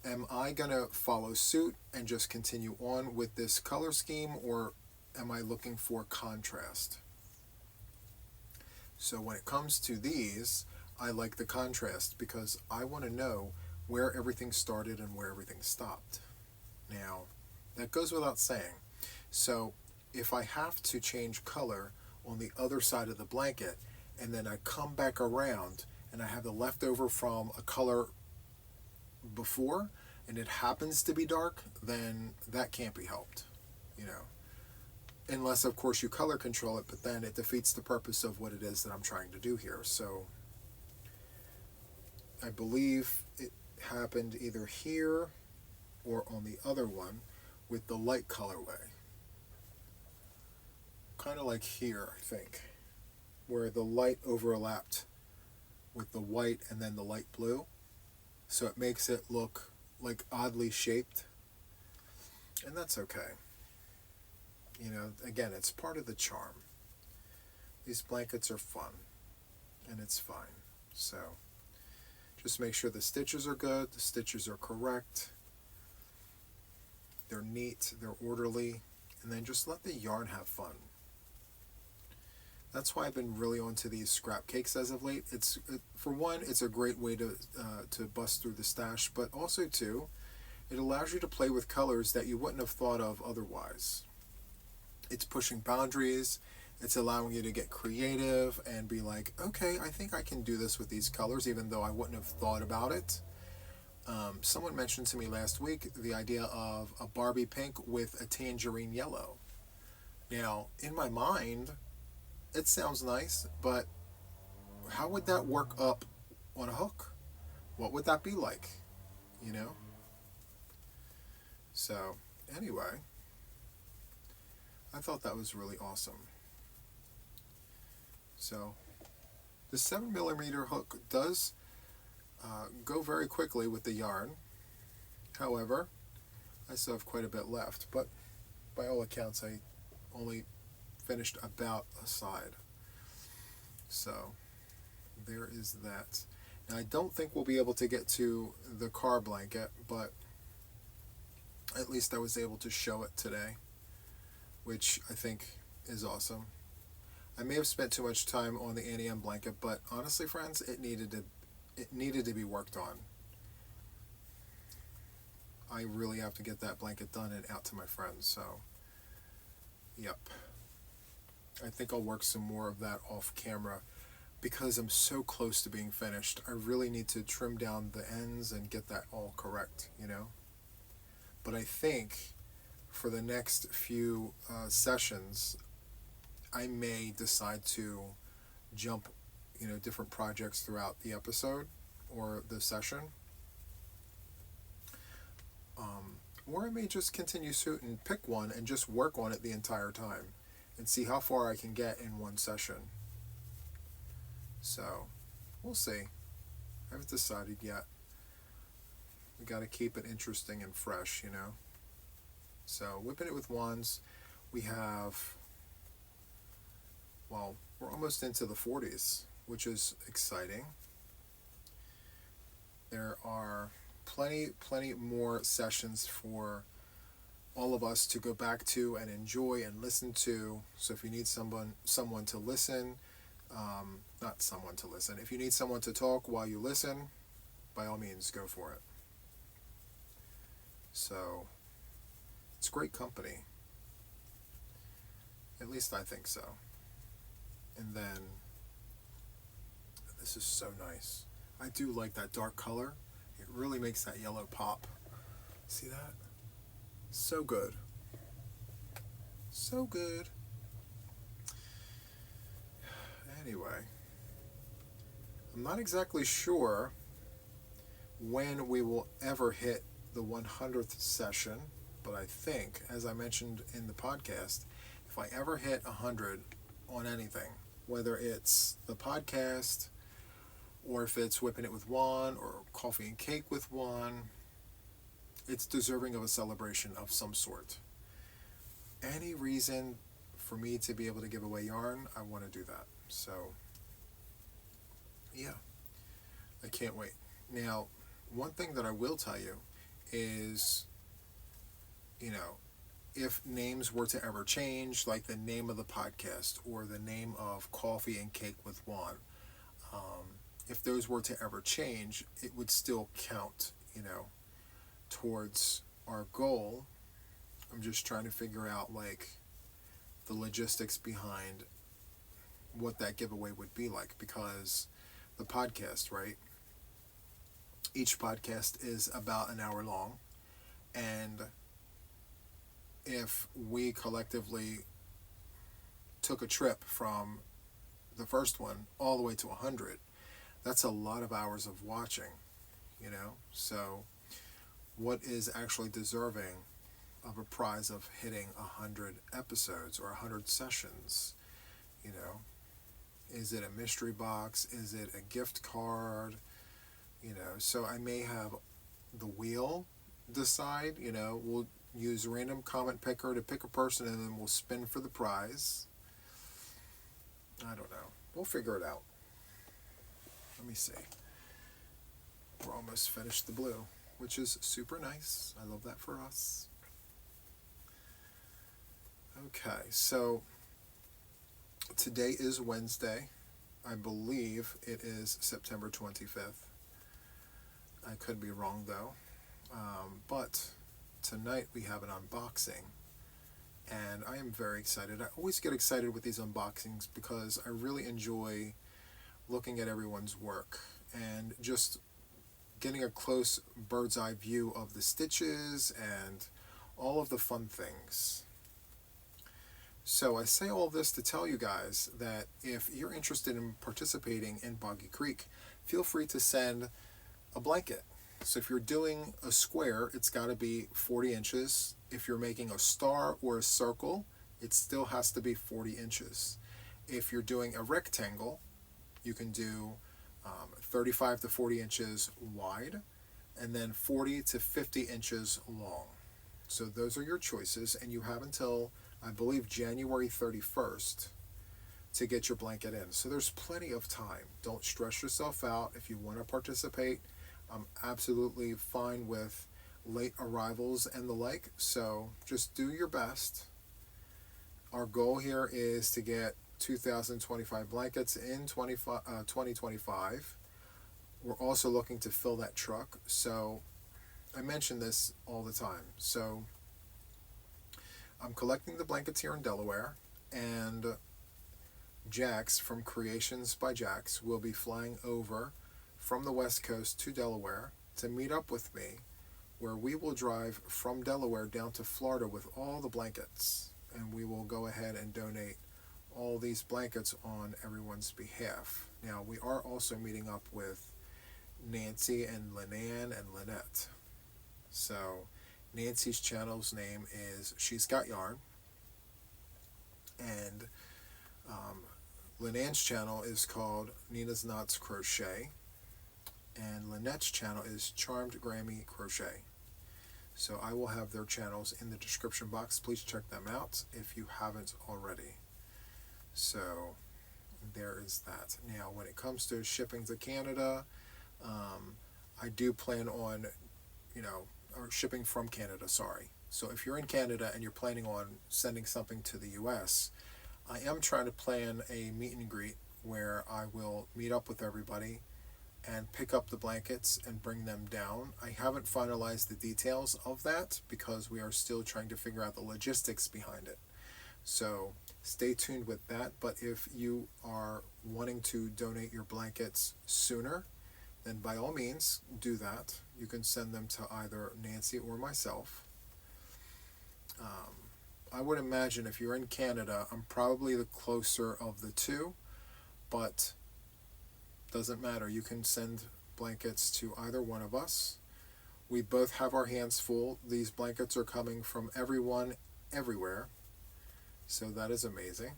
Am I going to follow suit and just continue on with this color scheme, or am I looking for contrast? So when it comes to these, I like the contrast because I want to know where everything started and where everything stopped. Now, that goes without saying. So if I have to change color on the other side of the blanket, and then I come back around and I have the leftover from a color before, and it happens to be dark, then that can't be helped, unless of course you color control it, but then it defeats the purpose of what it is that I'm trying to do here. So I believe it happened either here or on the other one with the light colorway. Kind of like here, I think, where the light overlapped with the white and then the light blue. So it makes it look like oddly shaped. And that's okay. Again, it's part of the charm. These blankets are fun, and it's fine. So just make sure the stitches are good, the stitches are correct, they're neat, they're orderly, and then just let the yarn have fun. That's why I've been really onto these scrap cakes as of late. For one, it's a great way to bust through the stash, but also too, it allows you to play with colors that you wouldn't have thought of otherwise. It's pushing boundaries. It's allowing you to get creative and be like, okay, I think I can do this with these colors, even though I wouldn't have thought about it. Someone mentioned to me last week the idea of a Barbie pink with a tangerine yellow. Now, in my mind, it sounds nice, but how would that work up on a hook? What would that be like? So, anyway, I thought that was really awesome. So, the 7mm hook does go very quickly with the yarn. However, I still have quite a bit left, but by all accounts, I only finished about a side. So, there is that. Now, I don't think we'll be able to get to the car blanket, but at least I was able to show it today, which I think is awesome. I may have spent too much time on the Annie M blanket, but honestly, friends, it needed to be worked on. I really have to get that blanket done and out to my friends, so yep. I think I'll work some more of that off camera because I'm so close to being finished. I really need to trim down the ends and get that all correct, But I think for the next few sessions, I may decide to jump, different projects throughout the episode or the session. Or I may just continue suit and pick one and just work on it the entire time and see how far I can get in one session. So, we'll see. I haven't decided yet. We got to keep it interesting and fresh, So, WIPn IT with Juan's, we have, well, we're almost into the 40s, which is exciting. There are plenty more sessions for all of us to go back to and enjoy and listen to. So if you need someone to listen, not someone to listen, if you need someone to talk while you listen, by all means, go for it. So it's great company. At least I think so. And then, this is so nice. I do like that dark color. It really makes that yellow pop. See that? So good. So good. Anyway, I'm not exactly sure when we will ever hit the 100th session, but I think, as I mentioned in the podcast, if I ever hit 100 on anything, whether it's the podcast, or if it's WIPn IT with Juan, or Coffee and Cake with Juan, it's deserving of a celebration of some sort. Any reason for me to be able to give away yarn, I want to do that. So, yeah, I can't wait. Now, one thing that I will tell you is, if names were to ever change, like the name of the podcast or the name of Coffee and Cake with Juan, if those were to ever change, it would still count, towards our goal. I'm just trying to figure out, the logistics behind what that giveaway would be like, because the podcast, right? Each podcast is about an hour long, and if we collectively took a trip from the first one all the way to 100, that's a lot of hours of watching, So what is actually deserving of a prize of hitting 100 episodes or 100 sessions? Is it a mystery box? Is it a gift card? So I may have the wheel decide, we'll use random comment picker to pick a person, and then we'll spin for the prize. I don't know. We'll figure it out. Let me see. We're almost finished the blue, which is super nice. I love that for us. Okay, so today is Wednesday. I believe it is September 25th. I could be wrong though. But tonight we have an unboxing, and I am very excited. I always get excited with these unboxings because I really enjoy looking at everyone's work and just getting a close bird's eye view of the stitches and all of the fun things. So I say all this to tell you guys that if you're interested in participating in Boggy Creek, feel free to send a blanket. So if you're doing a square, it's got to be 40 inches. If you're making a star or a circle, it still has to be 40 inches. If you're doing a rectangle, you can do 35 to 40 inches wide, and then 40 to 50 inches long. So those are your choices, and you have until, I believe, January 31st to get your blanket in. So there's plenty of time. Don't stress yourself out. If you want to participate, I'm absolutely fine with late arrivals and the like. So just do your best. Our goal here is to get 2,025 blankets in 2025. We're also looking to fill that truck. So I mention this all the time. So I'm collecting the blankets here in Delaware, and Jax from Creations by Jax will be flying over from the West Coast to Delaware to meet up with me where we will drive from Delaware down to Florida with all the blankets, and we will go ahead and donate all these blankets on everyone's behalf. Now, we are also meeting up with Nancy and Lenan and Lynette. So Nancy's channel's name is She's Got Yarn, and Lynan's channel is called Nina's Knots Crochet, and Lynette's channel is Charmed Grammy Crochet. So I will have their channels in the description box. Please check them out if you haven't already. So there is that. Now, when it comes to shipping to Canada, I do plan on, or shipping from Canada, sorry. So if you're in Canada and you're planning on sending something to the US, I am trying to plan a meet and greet where I will meet up with everybody and pick up the blankets and bring them down. I haven't finalized the details of that because we are still trying to figure out the logistics behind it. So stay tuned with that. But if you are wanting to donate your blankets sooner, then by all means do that. You can send them to either Nancy or myself. I would imagine if you're in Canada, I'm probably the closer of the two, but doesn't matter. You can send blankets to either one of us. We both have our hands full. These blankets are coming from everyone, everywhere. So that is amazing.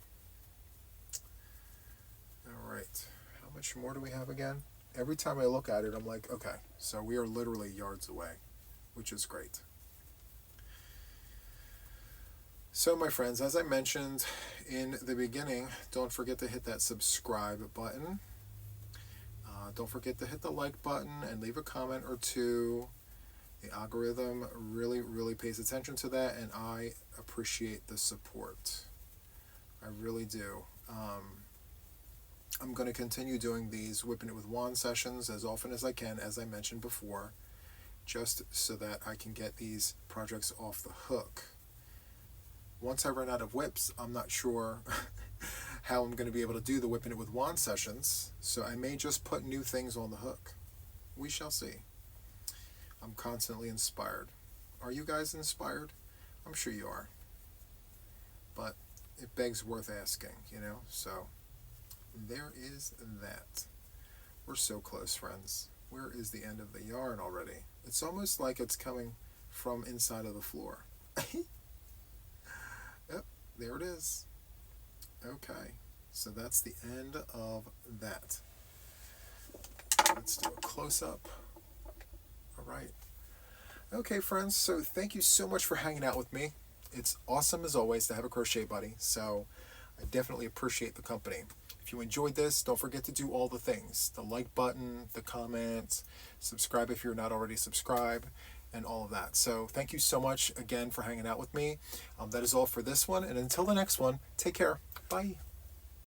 All right. How much more do we have again? Every time I look at it, I'm like, okay, so we are literally yards away, which is great. So my friends, as I mentioned in the beginning, don't forget to hit that subscribe button. Don't forget to hit the like button and leave a comment or two. The algorithm really, really pays attention to that, and I appreciate the support. I really do. I'm going to continue doing these WIPn IT with Juan sessions as often as I can, as I mentioned before, just so that I can get these projects off the hook. Once I run out of whips, I'm not sure how I'm going to be able to do the WIPn IT with Juan sessions, so I may just put new things on the hook. We shall see. I'm constantly inspired. Are you guys inspired? I'm sure you are. But it begs worth asking, so there is that. We're so close, friends. Where is the end of the yarn already? It's almost like it's coming from inside of the floor. Yep, there it is. Okay, so that's the end of that. Let's do a close-up. All right. Okay, friends, so thank you so much for hanging out with me. It's awesome, as always, to have a crochet buddy, so I definitely appreciate the company. If you enjoyed this, don't forget to do all the things. The like button, the comment, subscribe if you're not already subscribed, and all of that. So thank you so much again for hanging out with me. That is all for this one, and until the next one, take care. Bye.